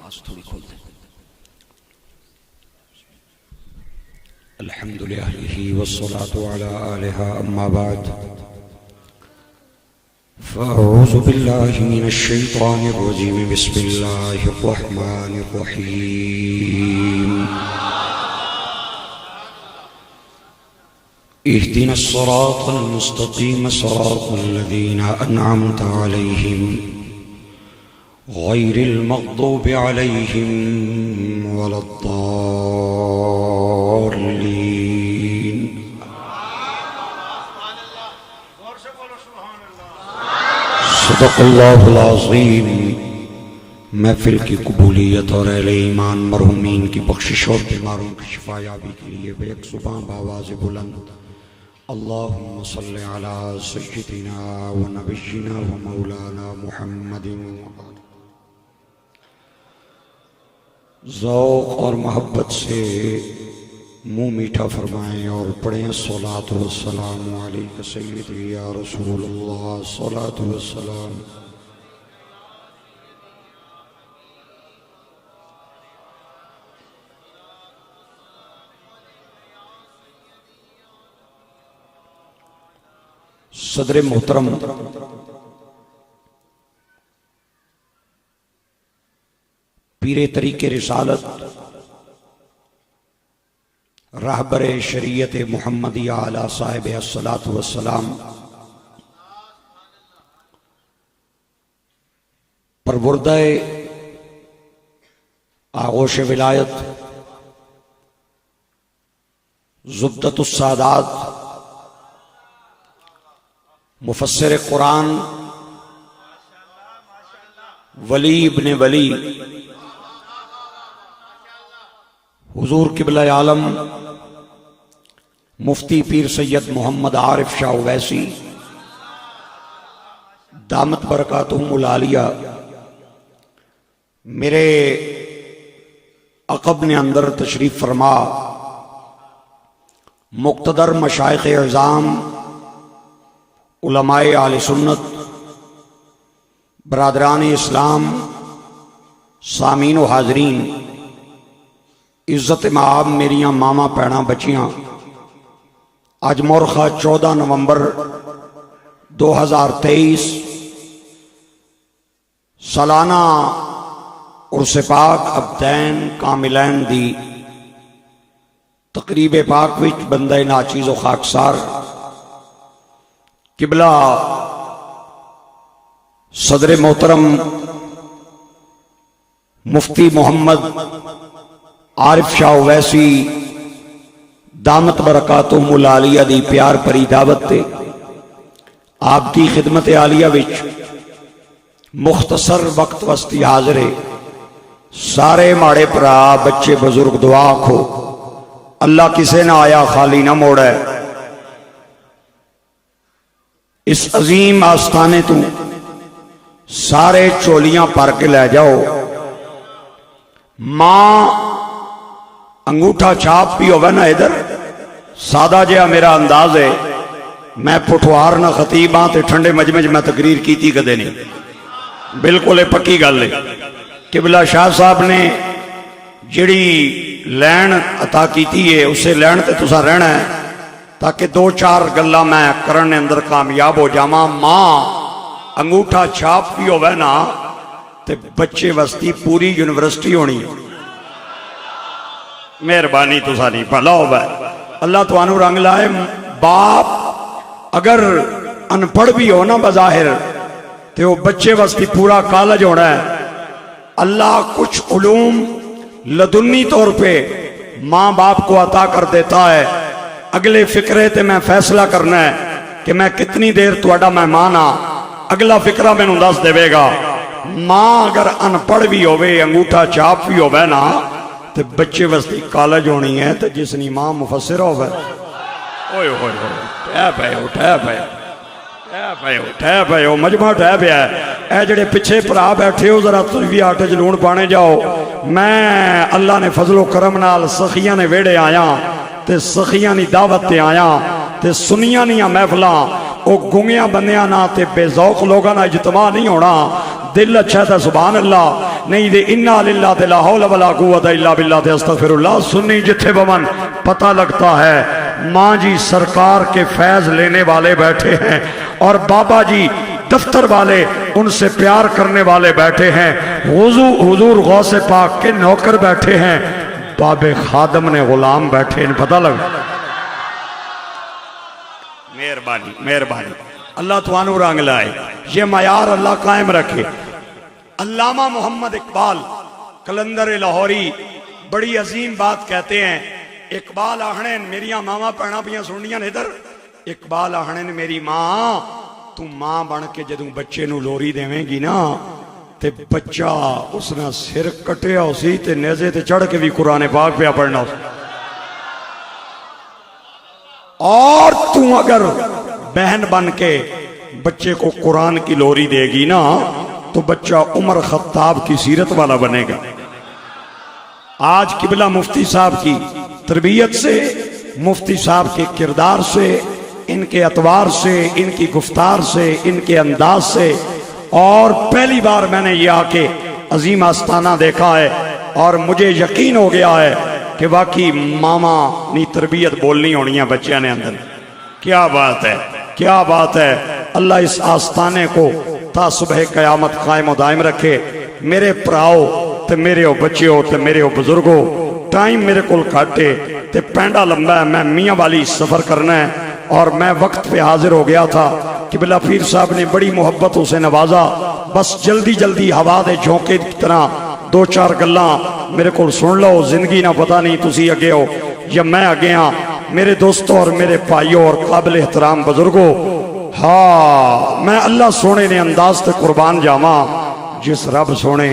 آواز تھوڑی کھول دیں. الحمد للہ والصلاة علی آلہا اما بعد فاعوذ باللہ من الشیطان الرجیم بسم اللہ الرحمن الرحیم اهدنا الصراط المستقیم صراط الذین انعمت علیہم غیر المغضوب علیہم ولا الضالین. صدق اللہ العظیم. محفل کی قبولیت اور اہل ایمان مرحومین کی بخشش اور بیماروں کی شفا یابی کے لیے بے یک زبان بآواز بلند اللہم صلی علی سیدنا و نبینا و مولانا محمد. ذوق اور محبت سے منہ میٹھا فرمائیں اور پڑھیں الصلاۃ والسلام علیک سیدی یا رسول اللہ. الصلاۃ والسلام. صدر محترم پیر طریق رسالت راہبر شریعت محمدیہ علی صاحب الصلاۃ والسلام پروردہ آغوش ولایت زبدۃ السادات مفسر قرآن ولی ابن ولی حضور قبلہ عالم مفتی پیر سید محمد عارف شاہ اویسی دامت برکاتہم العالیہ میرے عقب نے اندر تشریف فرما مقتدر مشائخ اعظام علماء اہل سنت برادران اسلام سامعین و حاضرین عزت مآب میریاں ماما پیڑاں بچیاں آج مورخہ 14 نومبر 2023 سالانہ عرس پاک عبدین کاملین دی تقریب پاک وچ بندہ ناچیز و خاکسار قبلہ صدر محترم مفتی محمد عارف شاہ اویسی دامت برکاتہم العالیہ دی پیار پری دعوت تے آپ کی خدمت عالیہ وچ مختصر وقت وسطی حاضرے سارے ماڑے پرا بچے بزرگ دعا کھو اللہ کسے نہ آیا خالی نہ موڑے. اس عظیم آستانے تو سارے چولیاں پر کے لے جاؤ. ماں انگوٹھا چھاپ بھی ہوگا نا ادھر سادہ جہا میرا انداز ہے میں پٹھوار نہ خطیب ہاں تے ٹھنڈے مجمع میں تقریر کیتی کدے نہیں بالکل پکی گل ہے. قبلہ شاہ صاحب نے جڑی لین عطا کیتی ہے اسے لین تے تسا رہنا ہے تاکہ 2-4 گلاں میں کرنے اندر کامیاب ہو جاواں. ماں انگوٹھا چھاپ بھی ہوئے نا تے بچے وستی پوری یونیورسٹی ہونی. مہربانی تو ساری بھلا ہوئے اللہ تو انو رنگ لائے. باپ اگر ان پڑھ بھی ہو نا بظاہر تے وہ بچے وستی پورا کالج ہونا ہے. اللہ کچھ علوم لدنی طور پہ ماں باپ کو عطا کر دیتا ہے. اگلے فکرے تے میں فیصلہ کرنا ہے کہ میں کتنی دیر تواڈا مہمان ہاں. اگلا فکرہ میں نوں دس دے گا. ماں اگر ان پڑھ بھی ہوئے انگوٹھا چھاپ بھی ہوئے نا تے بچے وستی کالج ہونی ہے تے جس نی ماں مفسر ہوئے اوئے ہوئے ہوئے ٹھہ پہ ہو مجمع ٹھہ پہ ہے. اے جڑے پچھے پرا بیٹھے ہو ذرا تُس بھی آٹے جلون پانے جاؤ. میں اللہ نے فضل و کرم نال سخیاں نے ویڑے آیا تے سخیاں نی دعوت تے آیا تے سنیاں نیاں محفلاں او گنگیاں بندیاں نا تے بے ذوق لوگاں نا اجتماع نہیں ہونا. دل اچھا تھا سبحان اللہ. نہیں دے انا للہ تے لا حول ولا قوت الا باللہ تے استغفراللہ سنی جتھے بمن پتہ لگتا ہے ماں جی سرکار کے فیض لینے والے بیٹھے ہیں اور بابا جی دفتر والے ان سے پیار کرنے والے بیٹھے ہیں، حضور غوث پاک کے نوکر بیٹھے ہیں، باب خادم نے غلام بیٹھے ہیں، پتہ لگ مہربانی مہربانی اللہ توانو رنگ لائے، یہ معیار اللہ قائم رکھے۔ علامہ محمد اقبال کلندر لاہوری بڑی عظیم بات کہتے ہیں، اقبال آہنے میریاں ماما پہنا پیاں سننیاں ادھر، اقبال آہنے میری ماں تو ماں بن کے جدوں بچے نو لوری دیویں گی نا تے بچہ اس نے سر کٹیا اسی تے نیزے تے چڑھ کے بھی قرآن پاک پہ پڑھنا اسی، اور تو اگر بہن بن کے بچے کو قرآن کی لوری دے گی نا تو بچہ عمر خطاب کی سیرت والا بنے گا۔ آج قبلہ مفتی صاحب کی تربیت سے، مفتی صاحب کے کردار سے، ان کے اطوار سے، ان کی گفتار سے، ان کے انداز سے، اور پہلی بار میں نے یہ آکے عظیم آستانہ دیکھا ہے اور مجھے یقین ہو گیا ہے کہ واقعی ماما نی تربیت بولنی ہونی ہے بچیاں نے اندر۔ کیا بات ہے، کیا بات ہے، اللہ اس آستانے کو تا صبح قیامت قائم و دائم رکھے۔ میرے پراؤ تے میرے او بچیو تے میرے او بزرگو، ٹائم میرے کل کھاٹے تے پینڈا لمبا ہے، میں میاں والی سفر کرنا ہے اور میں وقت پہ حاضر ہو گیا تھا۔ قبلہ پیر صاحب نے بڑی محبتوں سے نوازا، بس جلدی جلدی ہوا دے جھونکے کی طرح دو چار گلاں میرے کو سن لو، زندگی نہ پتہ نہیں تسی اگے ہو یا میں اگے ہاں۔ میرے دوستوں اور میرے بھائیوں اور قابل احترام بزرگوں، ہاں میں اللہ سونے نے انداز تے قربان جاواں جس رب سونے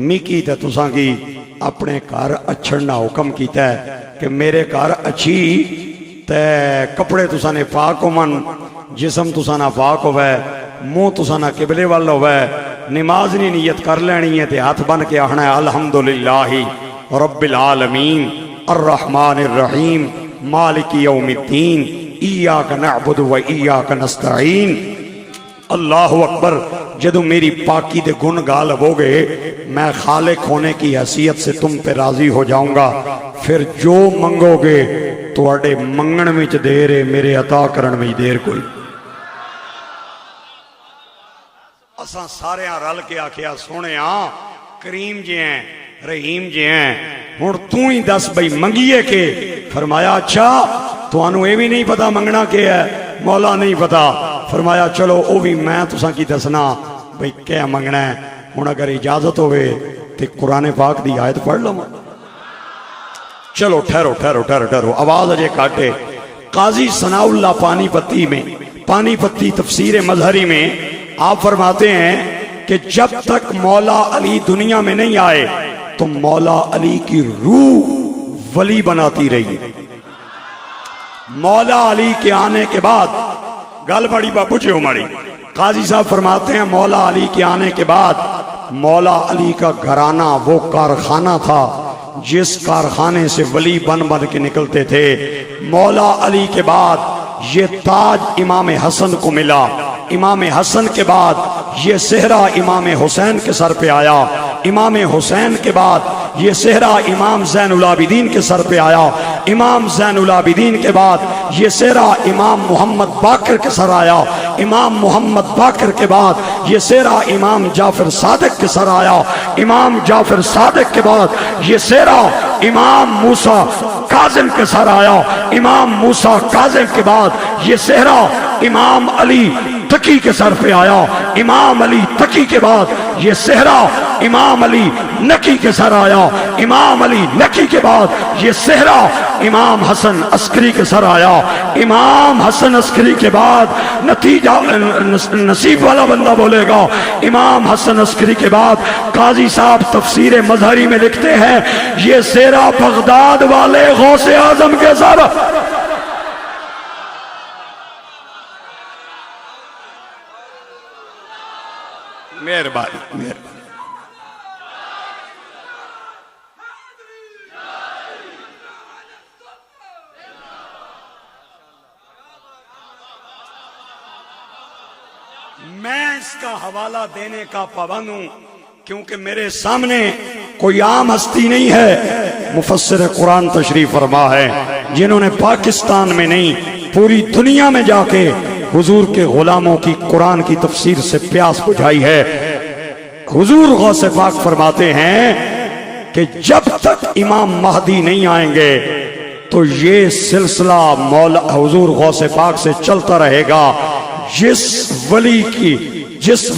میکی تے تساں کی اپنے گھر اچھڑنا حکم کیتا ہے کہ میرے گھر اچھی تے کپڑے تساں نے پاک ہومن، جسم تساں نہ پاک ہوئے، منہ تساں نہ قبلے وال ہوئے، نماز نی نیت کر لینی ہے تے ہاتھ بن کے آہنا ہے الحمدللہ رب العالمین الرحمن الرحیم مالک یوم الدین ایاک نعبد و ایاک نستعین۔ اللہ اکبر، جدو میری پاکی دے گن گال ہو گئے میں خالق ہونے کی حیثیت سے تم پہ راضی ہو جاؤں گا، پھر جو منگو گے تو اڑے منگن میں دیر ہے، میرے عطا کرن میں دیر کوئی۔ اساں سارے رل کے آکھیا سونے ہاں کریم جی ہیں، رحیم جی ہیں، ہن تو ہی دس بھئی منگیے کے؟ فرمایا اچھا تو انو اے بھی نہیں پتا منگنا کے ہے؟ مولا نہیں پتا۔ فرمایا چلو او بھی میں تساں کی دسنا بھئی کیا منگنا ہے۔ ہن اگر اجازت ہوئے تے قرآن پاک دی آیت پڑھ لو۔ چلو ٹھہرو ٹھہرو ٹھہرو ٹھہرو، آواز اجے کاٹے۔ قاضی ثناء اللہ پانی پتی میں، پانی پتی تفسیر مظہری میں آپ فرماتے ہیں کہ جب تک مولا علی دنیا میں نہیں آئے تو مولا علی کی روح ولی بناتی رہی۔ مولا علی کے آنے کے بعد گل بڑی باپو جی ہماری، قاضی صاحب فرماتے ہیں مولا علی کے آنے کے بعد مولا علی کا گھرانہ وہ کارخانہ تھا جس کارخانے سے ولی بن بن کے نکلتے تھے۔ مولا علی کے بعد یہ تاج امام حسن کو ملا، امام حسن کے بعد یہ صحرا امام حسین کے سر پہ آیا، امام حسین کے بعد یہ صحرا امام زین العابدین کے سر پہ آیا، امام زین العابدین کے بعد یہ صحرا امام محمد باقر کے سر آیا، امام محمد باقر کے بعد یہ صحرا امام جعفر صادق کے سر آیا، امام جعفر صادق کے بعد یہ صحرا امام موسیٰ کاظم کے سر آیا، امام موسیٰ کاظم کے بعد یہ صحرا امام علی تقی کے سر پہ آیا، امام علی تقی کے بعد یہ صحرا امام علی نقی کے سر آیا، امام علی نقی کے بعد یہ صحرا امام حسن عسکری کے سر آیا، امام حسن عسکری کے بعد نتیجہ نصیب والا بندہ بولے گا، امام حسن عسکری کے بعد قاضی صاحب تفسیر مظہری میں لکھتے ہیں یہ صحرا بغداد والے غوث اعظم کے سر۔ مہربانی مہربانی۔ میں اس کا حوالہ دینے کا پابند ہوں کیونکہ میرے سامنے کوئی عام ہستی نہیں ہے، مفسر قرآن تشریف فرما ہے جنہوں نے پاکستان میں نہیں پوری دنیا میں جا کے حضور کے غلاموں کی قرآن کی تفسیر سے پیاس بجھائی ہے۔ حضور غوث پاک فرماتے ہیں کہ جب تک امام مہدی نہیں آئیں گے تو یہ سلسلہ مولا حضور غوث پاک سے چلتا رہے گا۔ جس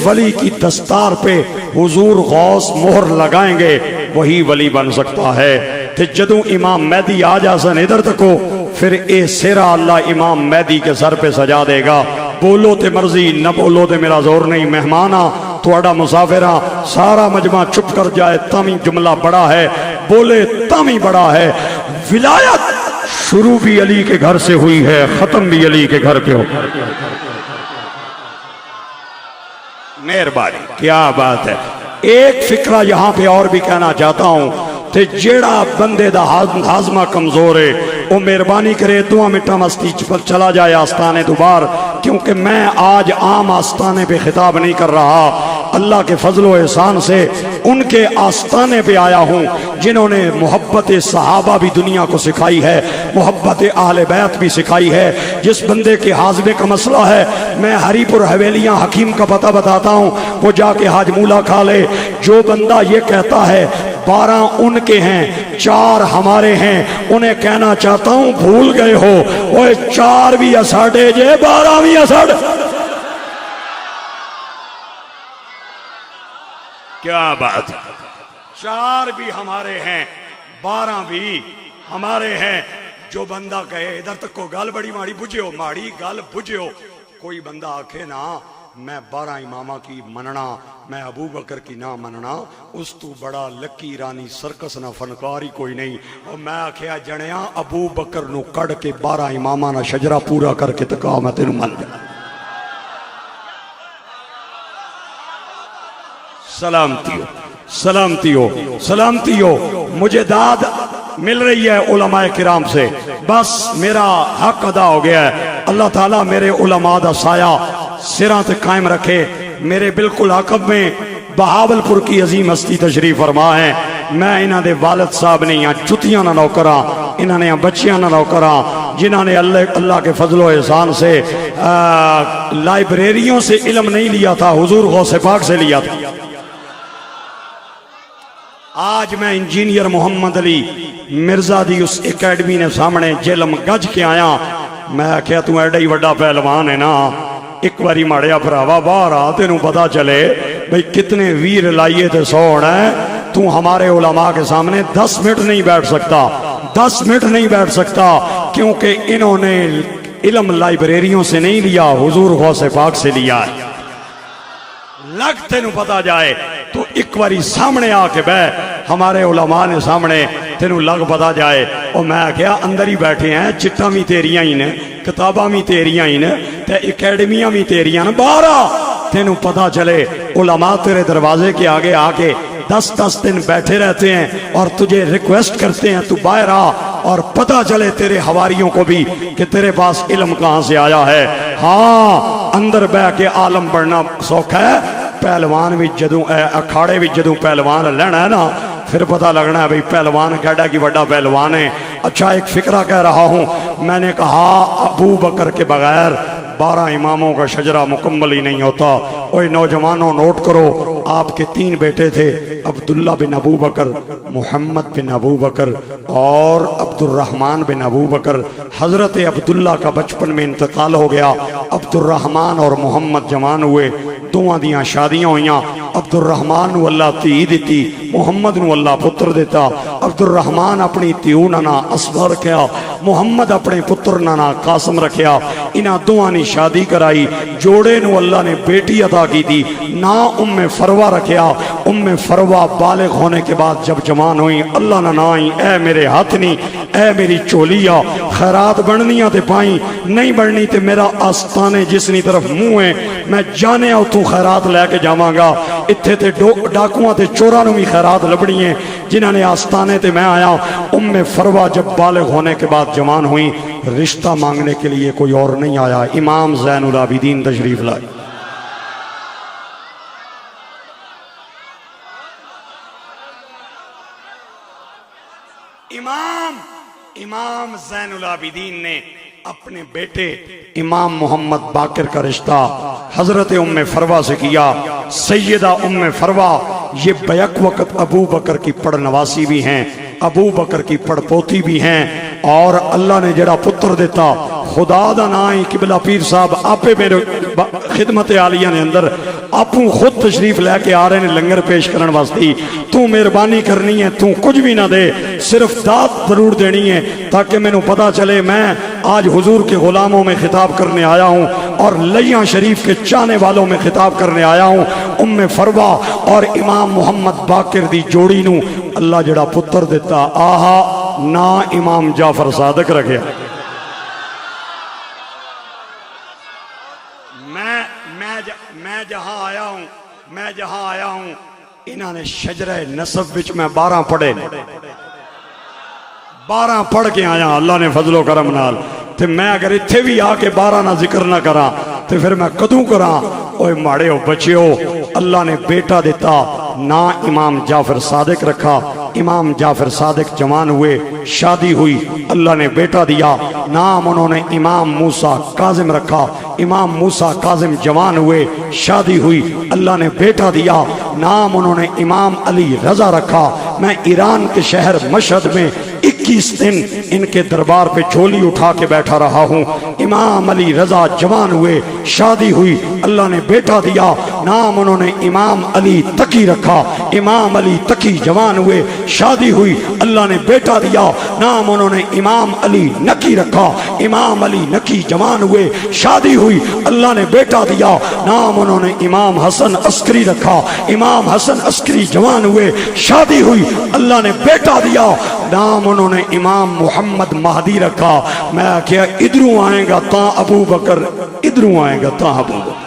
ولی کی دستار پہ حضور غوث مہر لگائیں گے وہی ولی بن سکتا ہے۔ تے جدوں امام مہدی آ جاسن ادھر تکو، پھر اے سیرا اللہ امام مہدی کے سر پہ سجا دے گا۔ بولو تے مرضی، نہ بولو تے میرا زور نہیں، مہمانا تھوڑا مسافرہ، سارا مجمع چپ کر جائے تامی جملہ بڑا ہے، بولے تامی بڑا ہے۔ ولایت شروع بھی علی کے گھر سے ہوئی ہے، ختم بھی علی کے گھر پہ ہو۔ مہربانی، کیا بات ہے۔ ایک فکرہ یہاں پہ اور بھی کہنا چاہتا ہوں، تے جیڑا بندے دا ہاضمہ کمزور ہے وہ مہربانی کرے دعا مٹھا مستی پر چلا جائے آستانے دوبار، کیونکہ میں آج عام آستانے پہ خطاب نہیں کر رہا، اللہ کے فضل و احسان سے ان کے آستانے پہ آیا ہوں جنہوں نے محبت صحابہ بھی دنیا کو سکھائی ہے، محبت اہل بیت بھی سکھائی ہے۔ جس بندے کے ہاضمے کا مسئلہ ہے، میں ہری پور حویلیاں حکیم کا پتہ بتاتا ہوں، وہ جا کے حاج مولا کھا لے۔ جو بندہ یہ کہتا ہے 12 ان کے ہیں 4 ہمارے ہیں، انہیں کہنا چاہتا ہوں بھول گئے ہو، وہ 4 بھی اساڑے جے 12 بھی اساڑ۔ کیا بات، 4 بھی ہمارے ہیں 12 بھی ہمارے ہیں۔ جو بندہ کہے ادھر تک کو گل بڑی ماڑی بجھو، ماڑی گل بجھو، کوئی بندہ آکھے نا میں 12 امامہ کی مننا، میں ابو بکر کی نہ مننا، اس تو بڑا لکی رانی سرکس نہ فنکاری کوئی نہیں۔ اور میں آکھیا جنیاں ابو بکر نو کڑ کے 12 امامہ نہ شجرہ پورا کر کے تکا میں تینوں من جا۔ سلامتی ہو، سلامتی ہو، سلامتی ہو۔ مجھے داد مل رہی ہے علماء کرام سے، بس میرا حق ادا ہو گیا ہے۔ اللہ تعالیٰ میرے علماء دا سایہ سراں تے قائم رکھے۔ میرے بالکل عقب میں بہاول پور کی عظیم ہستی تشریف فرما ہے۔ میں انہاں دے والد صاحب نے یہاں جتیاں نہ نوکراں، انہاں نے بچیاں نہ نوکراں، جنہاں نے اللہ کے فضل و احسان سے لائبریریوں سے علم نہیں لیا تھا، حضور غوث پاک سے لیا تھا۔ آج میں انجینئر محمد علی مرزا دی اس اکیڈمی نے سامنے جلم گج کے آیا۔ میں کہا تو ایڈا ہی وڈا پہلوان ہے نا، ایک باری ماڑیا بھراوا باہر آ، تینوں پتا چلے بھئی کتنے ویر لائیے تے سوڑ ہے۔ تو ہمارے علماء کے سامنے 10 منٹ نہیں بیٹھ سکتا، 10 منٹ نہیں بیٹھ سکتا، کیونکہ انہوں نے علم لائبریریوں سے نہیں لیا، حضور غوث پاک سے لیا ہے۔ لگ تینوں پتا جائے تو ایک باری سامنے آ کے بے، ہمارے علماء نے سامنے تینوں لگ پتا جائے۔ اور میں کیا اندر ہی بیٹھے ہیں، چٹا بھی تیریاں ہی نے، کتاباں بھی تیریاں ہی نے، تے اکیڈمیاں بھی تیریاں نے، 12 تینوں پتا چلے علماء تیرے دروازے کے آگے آ کے 10 دن بیٹھے رہتے ہیں اور تجھے ریکویسٹ کرتے ہیں تو باہر آ، اور پتا چلے تیرے حواریوں کو بھی کہ تیرے پاس علم کہاں سے آیا ہے۔ ہاں اندر بہ کے عالم بڑھنا سوکھا ہے، پہلوان بھی جدوں اکھاڑے بھی جدوں پہلوان لینا ہے نا، پھر پتہ لگنا ہے بھئی پہلوان کیڈا کی بڑا پہلوان ہے۔ اچھا ایک فکرہ کہہ رہا ہوں، میں نے کہا ابو بکر کے بغیر 12 اماموں کا شجرہ مکمل ہی نہیں ہوتا۔ اوہ نوجوانوں نوٹ کرو، آپ کے 3 بیٹے تھے، عبداللہ بن ابو بکر، محمد بن ابو بکر اور عبد الرحمن بن ابو بکر۔ حضرت عبداللہ کا بچپن میں انتقال ہو گیا، عبد الرحمن اور محمد جوان ہوئے، دوہاں دیاں شادیاں ہوئیاں۔ عبد الرحمن نو اللہ تی دیتی، محمد نو اللہ پتر دیتا۔ عبد الرحمن اپنی تیو نانا اصغر رکھیا، محمد اپنے پتر نانا قاسم رکھیا۔ انہاں دوہاں نے شادی کرائی، جوڑے نو اللہ نے بیٹی عطا کی دی، نا ام فروہ رکھیا۔ ام فروہ بالغ ہونے کے بعد جب جوان ہوئی، اللہ نہ نائی اے میرے ہاتھ نہیں، اے میری چولیا، خیرات بڑھنیاں تے پائیں، نہیں بڑھنی تے میرا آستانے جسنی طرف منہ ہے، میں جانے آؤ تو خیرات لے کے جاواں گا۔ اتھے تے ڈاکواں تے چوراں نو بھی خیرات لبڑی ہیں جنہاں نے آستانے تے میں آیا۔ ام فروہ جب بالغ ہونے کے بعد جوان ہوئی، رشتہ مانگنے کے لیے کوئی اور نہیں آیا، امام زین العابدین تشریف لائے۔ امام زین العابدین نے اپنے بیٹے امام محمد باقر کا رشتہ حضرت ام فروا سے کیا۔ سیدہ ام فروا یہ بیک وقت ابو بکر کی پڑ نواسی بھی ہیں، ابو بکر کی پڑ پوتی بھی ہیں، اور اللہ نے جڑا پتر دیتا خدا دا نائی قبلہ پیر صاحب آپے میرے خدمت عالیہ نے اندر آپوں خود تشریف لے کے آ رہے ہیں لنگر پیش کرن واسطی۔ تو مہربانی کرنی ہے، تو کچھ بھی نہ دے، صرف داد ضرور دینی ہے تاکہ میں نو پتا چلے میں آج حضور کے غلاموں میں خطاب کرنے آیا ہوں اور لیاں شریف کے چاہنے والوں میں خطاب کرنے آیا ہوں۔ ام فروا اور امام محمد باقر دی جوڑی نو اللہ جڑا پتر دیتا آہا نا امام جعفر صادق رکھیا۔ میں جہاں آیا ہوں انہاں نے شجرہ نسب وچ میں 12 پڑھے، 12 پڑھ کے آیا اللہ نے فضل و کرم نال۔ تے میں اگر اتھے بھی آ کے 12 نہ ذکر نہ کراں تے پھر میں کدوں کراں؟ اوے ماڑے ہو بچیو، اللہ نے بیٹا دیتا نا امام جعفر صادق رکھا۔ امام جعفر صادق جوان ہوئے، شادی ہوئی، اللہ نے بیٹا دیا، نام انہوں نے امام موسیٰ کاظم رکھا۔ امام موسیٰ کاظم جوان ہوئے، شادی ہوئی، اللہ نے بیٹا دیا، نام انہوں نے امام علی رضا رکھا۔ میں ایران کے شہر مشہد میں 21 دن ان کے دربار پہ جھولی اٹھا کے بیٹھا رہا ہوں۔ امام علی رضا جوان ہوئے، شادی ہوئی، اللہ نے بیٹا دیا، نام انہوں نے امام علی تقی رکھا۔ امام علی تقی جوان ہوئے، شادی ہوئی، اللہ نے بیٹا دیا، نام انہوں نے امام علی نقی رکھا۔ امام علی نقی جوان ہوئے، شادی ہوئی، اللہ نے بیٹا دیا، نام انہوں نے امام حسن عسکری رکھا۔ امام حسن عسکری جوان ہوئے، شادی ہوئی، اللہ نے بیٹا دیا، نام انہوں نے امام محمد مہدی رکھا۔ میں کیا ادھروں آئیں گا تاں ابو بکر، ادھروں آئیں گا تاں ابو بکر۔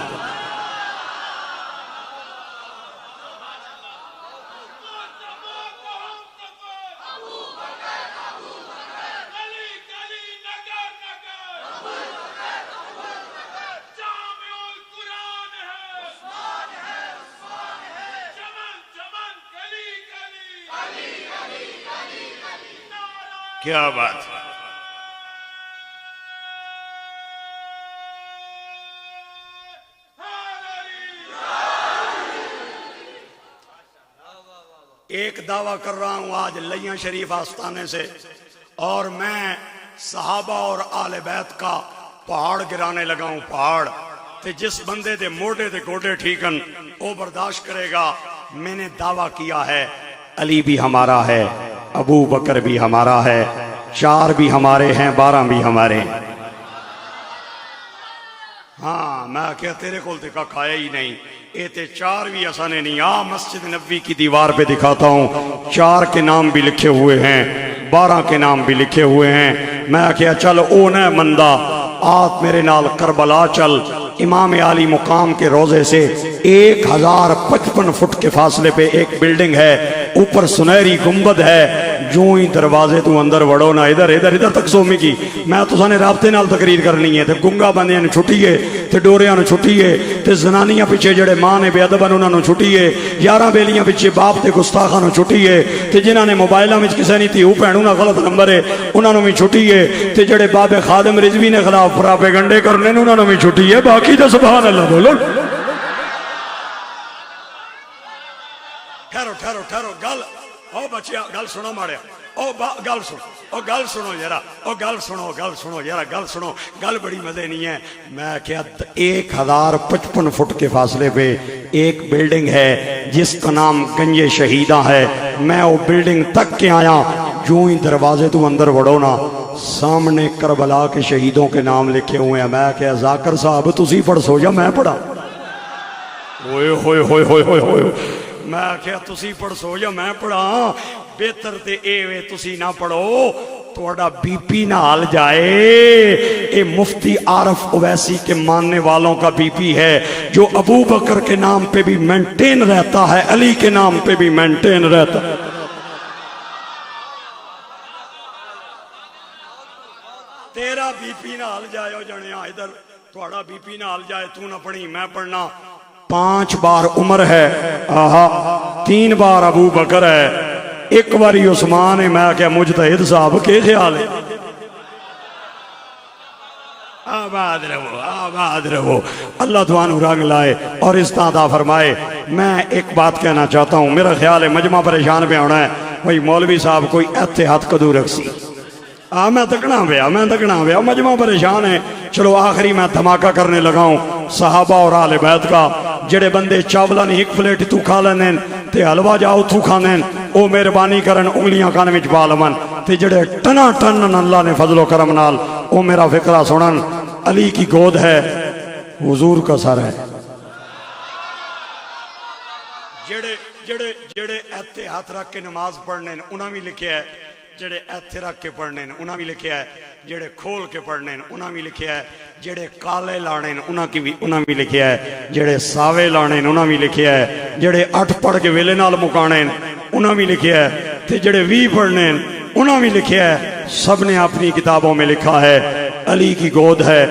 کیا بات ہے! ایک دعویٰ کر رہا ہوں آج لیاں شریف آستانے سے، اور میں صحابہ اور آل بیت کا پہاڑ گرانے لگا ہوں۔ پہاڑ تے جس بندے دے موڑے دے گوڑے ٹھیکن وہ برداشت کرے گا۔ میں نے دعویٰ کیا ہے علی بھی ہمارا ہے، ابو بکر بھی ہمارا ہے، 4 بھی ہمارے ہیں، 12 بھی ہمارے ہیں۔ ہاں میں کیا تیرے کول تے کا کھایا ہی نہیں، اے تے 4 بھی آسانے نہیں۔ مسجد نبوی کی دیوار پہ دکھاتا ہوں، 4 کے نام بھی لکھے ہوئے ہیں، 12 کے نام بھی لکھے ہوئے ہیں۔ میں کیا چل او نہ مندہ آت میرے نال کربلا چل۔ امام عالی مقام کے روزے سے 1055 فٹ کے فاصلے پہ ایک بلڈنگ ہے، اوپر سنہری گنبد ہے۔ جو ہی دروازے تو اندر وڑو نا ادھر ادھر ادھر تک سومی کی میں تو سانے رابطے نال تقریر کرنی ہے۔ تے گنگا بندیاں نے چھٹی ہے، تے ڈوریاں نے چھٹی ہے، تے زنانیاں پیچھے جڑے ماں نے بے ادبن انہاں نے چھٹی ہے، 11 بیلیاں پیچھے باپ تے گستاخاں نے چھٹی ہے، تے جنہاں نے موبائلاں وچ کسے نہیں تھی او بھینوں نا غلط نمبر ہے انہاں نوں بھی چھٹی ہے، تے جڑے باب خادم رضوی نے خلاف پراپیگنڈے کرنے انہاں نوں بھی چھٹی ہے۔ باقی تو سبحان اللہ بولو۔ ٹھہرو گل او بچیا گل سنو ماڑیا، گل سنو، گل سنو یارا، گل سنو یارا، گل سنو، گل بڑی مزے نہیں ہے۔ میں کیا 1055 فٹ کے فاصلے پہ ایک بلڈنگ ہے جس کا نام گنج شہیدہ ہے۔ میں وہ بلڈنگ تک کے آیا، جو ہی دروازے تو اندر وڑو نا سامنے کربلا کے شہیدوں کے نام لکھے ہوئے ہیں۔ میں کیا ذاکر صاحب تسی پڑھ سو یا میں پڑھا؟ ہوئے ہوئے ہوئے ہوئے ہوئے ہوئے میں کیا تسی پڑھ سو یا میں پڑھا؟ بہتر تے اے وے تسی نہ پڑھو، توڑا بی پی نہ حال جائے۔ اے مفتی عارف اویسی کے ماننے والوں کا بی پی ہے، جو ابو بکر کے نام پہ بھی مینٹین رہتا ہے، علی کے نام پہ بھی مینٹین رہتا ہے۔ تیرا بی پی نہ حال جائے ہو جانے ادھر، توڑا بی پی نہ حال جائے، تو نہ پڑھی میں پڑھنا۔ 5 بار عمر ہے، 3 بار ابو بکر ہے، ایک باری عثمان ہے میں کیا مجتہد صاحب کے خیال ہے آباد رہو اللہ توانو رنگ لائے اور استعدا فرمائے۔ میں ایک بات کہنا چاہتا ہوں، میرا خیال ہے مجمع پریشان پہ ہونا ہے بھئی مولوی صاحب کوئی اتحاد کدو رکھ سی میں تکنا پیا مجمع پریشان ہے۔ چلو آخری میں دھماکہ کرنے لگا ہوں صحابہ اور آل بیت کا۔ جڑے بندے چاولا نہیں ایک پلیٹ تو کھا لینن تے حلوہ جاؤ تو کھانین او مہربانی کرن انگلیاں کان وچ پا لون تے جڑے ٹنا ٹن اللہ نے فضل و کرم نال او میرا فکرہ سنن۔ علی کی گود ہے، حضور کا سر ہے۔ جڑے ایتے ہاتھ رکھ کے نماز پڑھنے انہاں بھی لکھیا ہے، جڑے ایتھے رکھ کے پڑھنے انہاں بھی لکھیا ہے، جڑے کھول کے پڑھنے انہاں بھی لکھیا ہے، جڑے کالے لانے انہاں بھی لکھیا ہے، جڑے ساوے لانے انہاں بھی لکھیا ہے، جڑے 8 پڑھ کے ویلے نال مکانے انہاں بھی لکھیا ہے، تے جڑے 20 پڑھنے انہاں بھی لکھیا ہے۔ سب نے اپنی کتابوں میں لکھا ہے علی کی گود ہے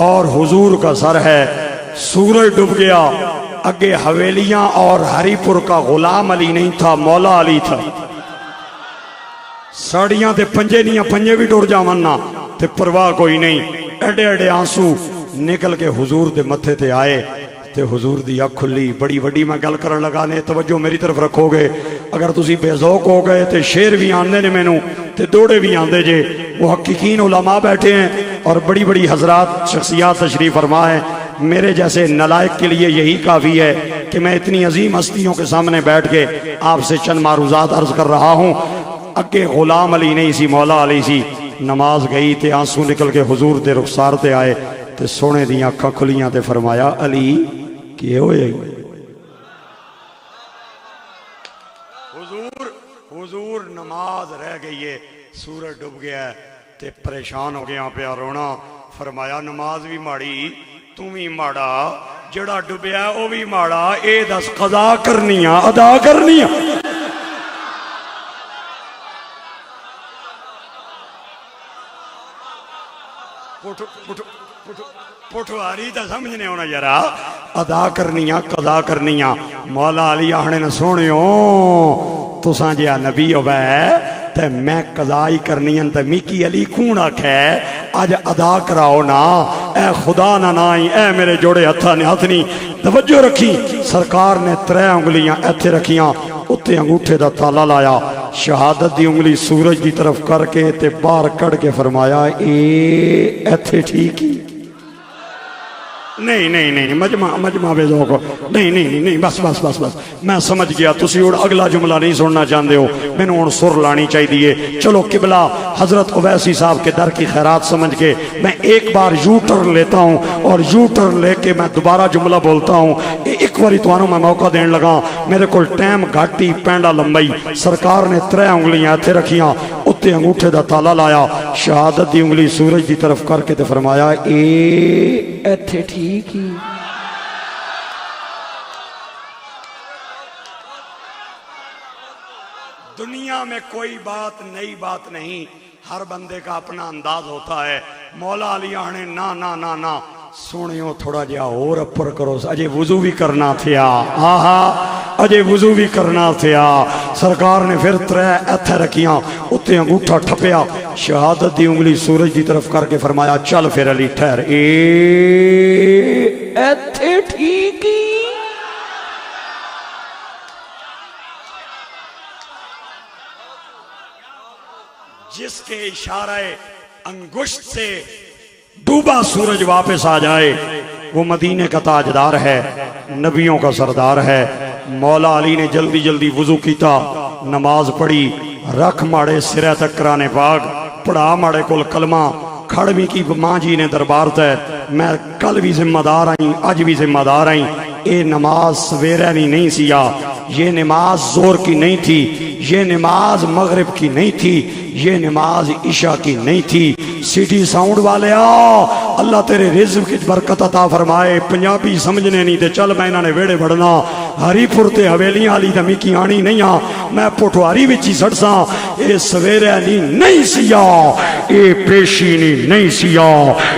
اور حضور کا سر ہے۔ سورج ڈوب گیا، اگے حویلیاں اور ہری پور کا غلام علی نہیں تھا، مولا علی تھا۔ ساڑیاں تے پنجے نہیں، پنجے بھی ٹوٹ جاونا تے پرواہ کوئی نہیں۔ ایڈے ایڈے آنسو نکل کے حضور دے متھے تے آئے تے حضور دی اکھ کھلی۔ بڑی وڈی میں گل کرن لگا نے، توجہ میری طرف رکھو گے۔ اگر تسی بے ذوق ہو گئے تے شیر بھی آندے نے مینوں تے دوڑے بھی آندے جے۔ محققین علماء بیٹھے ہیں اور بڑی بڑی حضرات شخصیات تشریف فرما ہیں۔ میرے جیسے نلائق کے لیے یہی کافی ہے کہ میں اتنی عظیم ہستیوں کے سامنے بیٹھ کے آپ سے چند معروضات عرض کر رہا ہوں۔ اگے غلام علی نہیں سی، مولا علی سی۔ نماز گئی تے آنسو نکل کے حضور دے رخسار تے آئے تے سونے دیاں اکھاں کھلیاں تے فرمایا علی کیے ہوئے؟ حضور نماز رہ گئی ہے، سورج ڈوب گیا ہے تے پریشان ہو گیا پیا رونا۔ فرمایا نماز بھی ماڑی تم بھی ماڑا، جڑا ڈوبیا او بھی ماڑا، اے دس قضا کرنیاں ادا کرنیاں۔ پٹھواری تا سمجھنے ہونا جرا، ادا کرنیاں قضا کرنیاں۔ مولا علی آہنے نہ سونیو تساں جیا نبی ہوئے تے میں قضا ہی کرنیاں تے میکی علی کون آکھے آج ادا کراؤ نا۔ اے خدا نہ نائی، اے میرے جوڑے ہتھنی توجہ رکھی۔ سرکار نے 3 انگلیاں ایتھے رکھیاں، اتے انگوٹھے دا تالا لایا، شہادت دی انگلی سورج دی طرف کر کے تے باہر کڑ کے فرمایا اے ایتھے ٹھیک ہی نہیں مجمع بے ذوق نہیں بس میں سمجھ گیا تسی اور اگلا جملہ نہیں سننا چاہتے ہو، میں نے اور سر لانی چاہیے۔ چلو قبلہ حضرت اویسی صاحب کے در کی خیرات سمجھ کے میں ایک بار یو ٹرن لیتا ہوں اور یو ٹرن لے کے میں دوبارہ جملہ بولتا ہوں۔ ایک باری توانوں میں موقع دین لگا، میرے کول ٹائم گھاٹی پینڈا لمبائی۔ سرکار نے 3 انگلیاں ایتھے رکھیاں، اتے انگوٹھے دا تالا لایا، شہادت دی انگلی سورج دی طرف کر کے تے فرمایا اے ایتھے ٹھیک ہی۔ دنیا میں کوئی بات نئی بات نہیں، ہر بندے کا اپنا انداز ہوتا ہے۔ مولا علی آنے نا سونیوں تھوڑا جہا اور اپر کرو، اجے وضو بھی کرنا تھیا، اجے وضو بھی کرنا تھیا۔ سرکار نے پھر 3 ایتھے رکھیاں، اتے انگوٹھا ٹھپیا، شہادت دی انگلی سورج دی طرف کر کے فرمایا چل پھر علی ٹھہر، اے ایتھے ٹھیک ہی۔ جس کے اشارہ انگشت سے ڈوبا سورج واپس آ جائے وہ مدینے کا تاجدار ہے، نبیوں کا سردار ہے۔ مولا علی نے جلدی جلدی وضو کیتا، نماز پڑھی، رکھ ماڑے سرے تک قرآن پاک، پڑھا ماڑے کل کلمہ، کھڑوی کی ماں جی نے دربار تے میں کل بھی ذمہ دار آئیں، آج بھی ذمہ دار آئیں۔ اے نماز سویرے نہیں سیا، یہ نماز زور کی نہیں تھی، یہ نماز مغرب کی نہیں تھی، یہ نماز عشاء کی نہیں تھی۔ سٹی ساؤنڈ والے اللہ تیرے رزق کی برکت عطا فرمائے۔ پنجابی سمجھنے نہیں تے چل میں انہاں نے ویڑے بڑھنا، ہری پور تے حویلیاں والی تے میکی آنی نہیں آ، میں پٹواری وچ ہی سڑساں۔ اے سویرے نہیں سیا، اے پیشی نہیں سیا،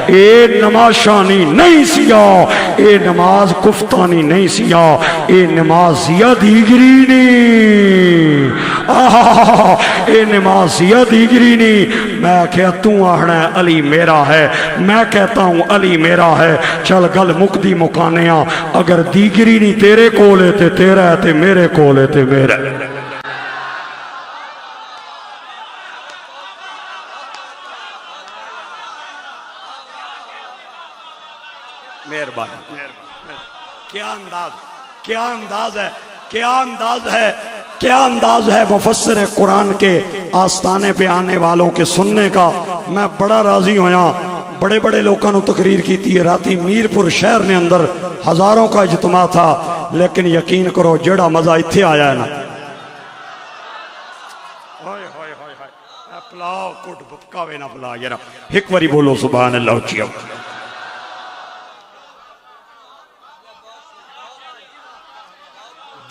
اے نماشانی نہیں سیا، اے نماز کفتانی نہیں سیا، اے نماز سیا دیگری نہیں۔ اے نمازیہ دیگری نہیں، میں کہ تو آہنا ہے علی میرا ہے، میں کہتا ہوں علی میرا ہے، چل گل مقدی مکانیاں، اگر دیگری نہیں تیرے کولے تے تیرا ہے تے میرے کولے تے میرا ہے۔ مہربانی، کیا انداز، کیا انداز ہے، کیا انداز ہے، کیا انداز ہے مفسر قرآن کے آستانے پہ آنے والوں کے سننے کا۔ میں بڑا راضی ہویا، بڑے بڑے لوگوں نے تقریر کی تھی راتی میرپور شہر نے اندر ہزاروں کا اجتماع تھا، لیکن یقین کرو جڑا مزہ اتھے آیا ہے نا، پلاؤ کٹ بپکاوے نہ پلا یرا، ایک واری بولو سبحان اللہ اچھیا۔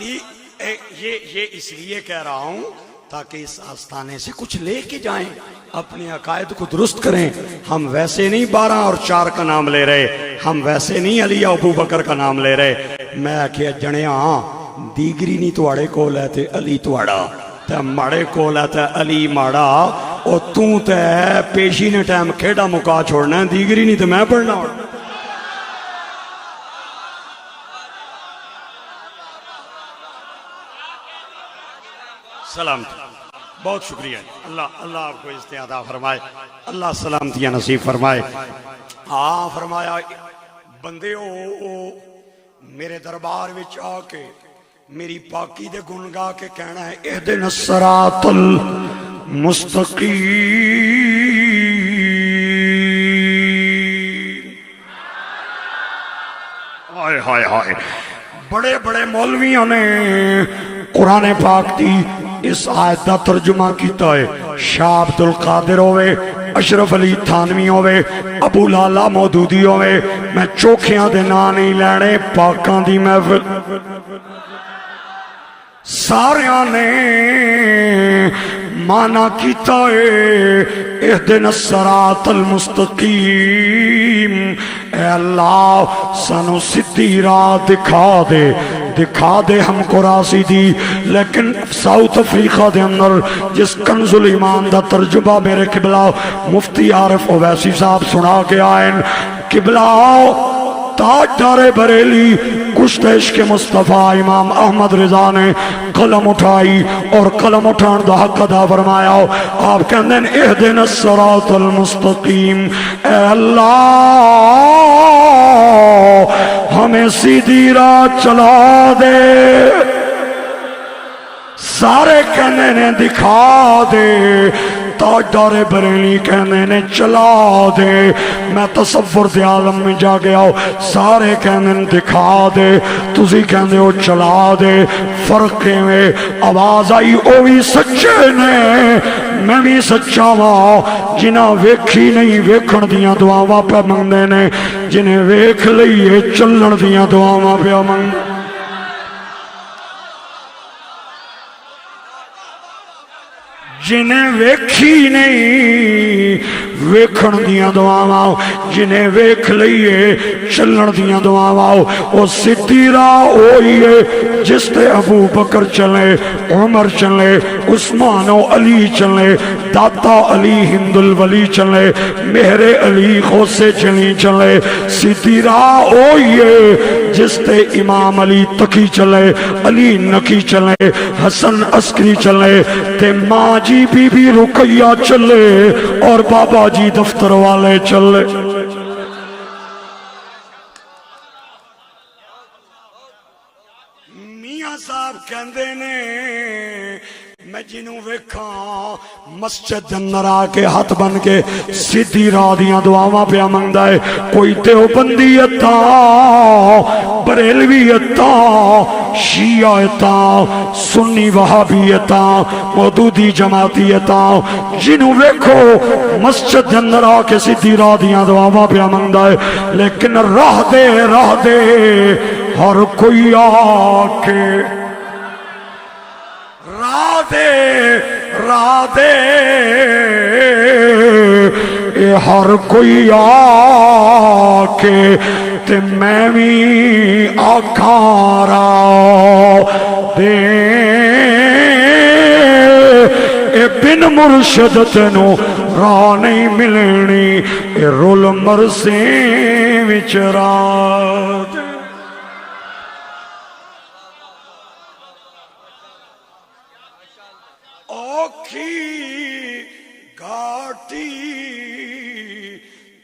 یہ اس لیے کہہ رہا ہوں تاکہ اس آستانے سے کچھ لے کے جائیں، اپنے عقائد کو درست کریں۔ ہم ویسے نہیں 12 اور 4 کا نام لے رہے، ہم ویسے نہیں علی ابو بکر کا نام لے رہے۔ میں کہ جنیاں دیگری نہیں توڑے کو لیتے علی توڑا تے ماڑے کو لیتے علی ماڑا، اور توں تے پیشی نے ٹائم کھیڑا مکا چھوڑنا ہے، دیگری نہیں تے میں پڑھنا ہوں۔ سلام، بہت شکریہ، اللہ آپ کو استعادہ فرمائے، اللہ سلامتیاں نصیب فرمائے۔ ہاں فرمایا بندے ہو میرے دربار وچ آ کے میری پاکی دے گن گا کے کہنا ہے اہدنا الصراط المستقیم۔ ہائے ہائے ہائے، بڑے بڑے مولویوں نے قرآن پاک دی اس آیت دا ترجمہ کیتا ہے، شاہ عبد القادر ہوئے، اشرف علی تھانوی ہوئے، ابو لالا مودودی ہوئے، میں چوکھیاں دے نا نہیں لینے، پاکاں دی محفل ساریاں نے مانا کیتا ہے اہدنا الصراط المستقیم، اے اللہ سانو سدھی راہ دکھا دے، دکھا دے ہم کو راسی دی۔ لیکن ساؤتھ افریقہ دے اندر جس کنز الایمان دا ترجمہ میرے قبلہ مفتی عارف اویسی صاحب سنا کے آئیں، قبلہ تاجدار بریلی کشت عشق مصطفیٰ امام احمد رضا نے قلم اٹھائی اور قلم اٹھان دا حق ادا فرمایا۔ آپ کہندے ہیں اہدنا الصراط المستقیم، اے اللہ ہمیں سیدھی راہ چلا دے، سارے کہنے نے دکھا دے، تاجدار بریلی کہنے نے چلا دے۔ میں تصور دے عالم میں جا گیا ہوں، سارے کہنے نے دکھا دے، تسی کہنے ہو چلا دے۔ فرقے میں آواز آئی اوہی سچے نے میں بھی سچا ہوں، جنہاں ویکھی نہیں ویکھن دیاں دعاواں پہ منگنے نے، جنہیں ویکھ لئیے چلن دیاں دعاواں پہ منگنے۔ جنہیں ویکھی نہیں ویکھن دیاں دعاواں، جنہیں ویکھ لئیے چلن دیاں دعاواں، وہ سدھی راہ ہوئی ہے جس تے ابو بکر چلے، عمر چلے، عثمان و علی چلے، داتا علی ہند الولی چلے، مہر علی خوسے چلی چلے۔ سدھی راہ ہوئی ہے جس تے امام علی تقی چلے، علی نقی چلے، حسن عسکری چلے، تے ماں جی بی بی رقیہ چلے، اور بابا جی دفتر والے چلے۔ میاں صاحب کہندے نے میں جنوں ویکھاں مسجد اندر آ کے ہاتھ بن کے سیدھی راہ دیاں دعاواں پہ منگدا ہے، کوئی دیوبندی اتا، بریلوی اتا، شیعہ اتا، سنی وہابی اتا، مودودی جماعتی اتا، جنوں ویکھو مسجد اندر آ کے سیدھی راہ دیاں دعاواں پہ منگدا ہے، لیکن راہ دے ہر کوئی آ کے راہ دے اے ہر کوئی آ کے تے میں بھی آکھاں راہ دے مرشد تینوں راہ نہیں ملنی اے رول مرسے وچ رات اوکھی گھاٹی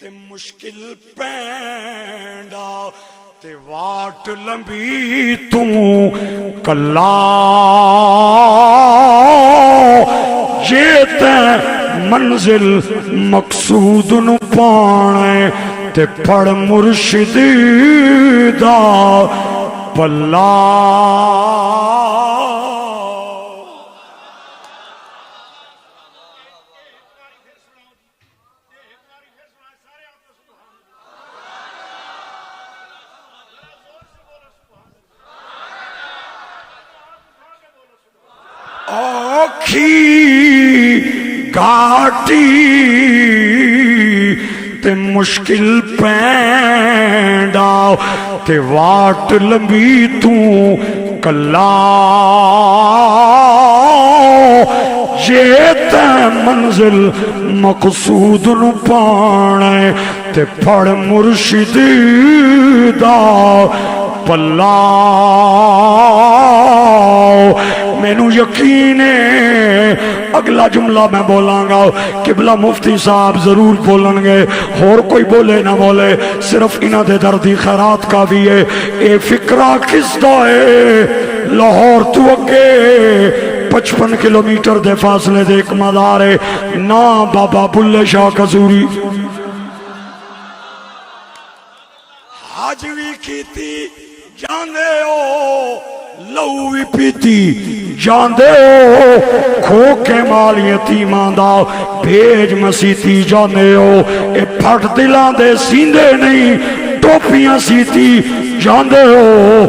تے مشکل پینڈا تے واٹ لمبی تو کلا یہ تے منزل مقصود نو پانے تے پڑھ مرشد دا پلا اوکھی گھاٹی تے مشکل پینڈا تے واٹ لمبی تو کلا یہ تے منزل مقصود نو پانے تے پڑھ مرشد دا پلا مینو یقین ہے اگلا جملہ میں بولاں گا قبلہ مفتی صاحب ضرور بولن گے اور کوئی بولے نہ بولے صرف انہاں دے دردی خیرات کا بھی ہے اے فکرہ کس دا ہے لاہور تو اگے 55 کلومیٹر دے فاصلے دے ایک مدار ہے نا بابا بلے شاہ قصوری حج بھی کیتی جاندے ہو لو بھی پیتی جاندے ہو کھوکے مال یتیماں دا بھیج مسیتی جاندے ہو اے پھٹ دلاں دے سیندے نہیں ٹوپیاں سیتی جاندے ہو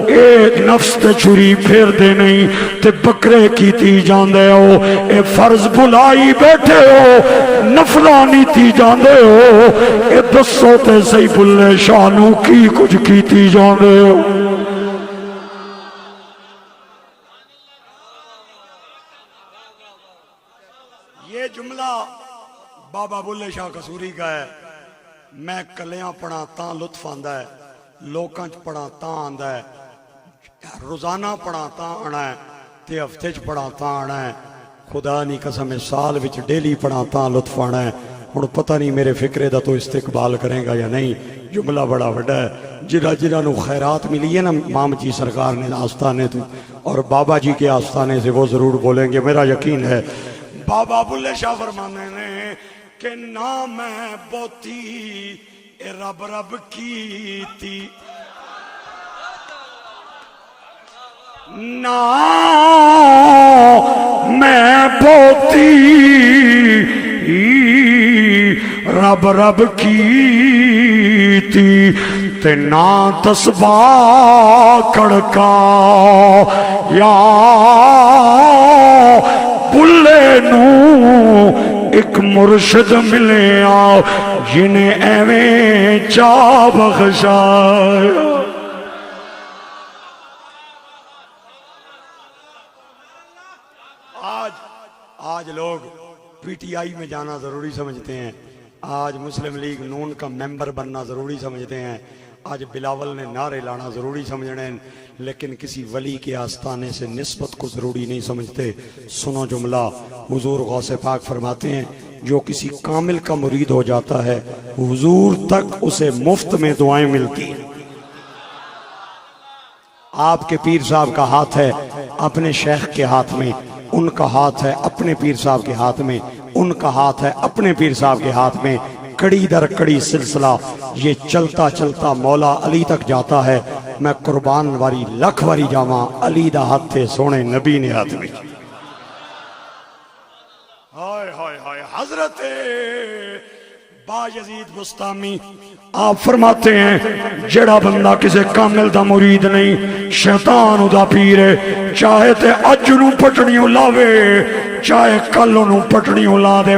اے نفس تے چھری پھیر دے نہیں تے بکرے کیتی جاندے ہو اے فرض بلائی بیٹھے ہو نفلانی تی جاندے ہو اے دسو تے سی بلے شانو کی کچھ کیتی جاندے ہو یہ جملہ بابا بلے شاہ قصوری کا ہے میں کلیاں پڑھا تاں لطف آندا ہے لوکاں چ پڑھا تاں آندا ہے روزانہ پڑھا تاں آنا ہے تے ہفتے چ پڑھا تاں آنا ہے خدا نہیں قسم سال وچ ڈیلی پڑھا تاں لطف آنا ہے ہن پتہ نہیں میرے فکرے دا تو استقبال کریں گا یا نہیں جملہ بڑا بڑا ہے جنہاں نو خیرات ملی ہے نا امام جی سرکار نے آستانے تو اور بابا جی کے آستانے سے وہ ضرور بولیں گے میرا یقین ہے بابا بلے شاہ فرمانے نے کہ نہ میں بوتی رب رب کیتی نہ میں بوتی رب رب کیتی تے نہ تسباہ کڑکا یا بلے نو ایک مرشد ملے آؤ جنہیں ایویں چاہ بخشایا آج لوگ پی ٹی آئی میں جانا ضروری سمجھتے ہیں آج مسلم لیگ نون کا ممبر بننا ضروری سمجھتے ہیں آج بلاول نے نعرے لانا ضروری سمجھنے ہیں لیکن کسی ولی کے آستانے سے نسبت کو ضروری نہیں سمجھتے سنو جملہ حضور غوث پاک فرماتے ہیں جو کسی کامل کا مرید ہو جاتا ہے حضور تک اسے مفت میں دعائیں ملتی ہیں آپ کے پیر صاحب کا ہاتھ ہے اپنے شیخ کے ہاتھ میں ان کا ہاتھ ہے اپنے پیر صاحب کے ہاتھ میں ان کا ہاتھ ہے اپنے پیر صاحب کے ہاتھ میں کڑی در کڑی سلسلہ یہ چلتا چلتا مولا علی تک جاتا ہے میں قربان واری لکھ واری جاواں علی دا ہاتھ تھے سونے نبی نے ہاتھ میں ہائے ہائے ہائے حضرت باجزید بستامی آپ فرماتے ہیں جڑا بندہ کسے کامل دا مرید نہیں شیطان دا پیر ہے چاہے تے اج نو پٹڑیوں لاوے چاہے کل انہوں پٹنی الا دے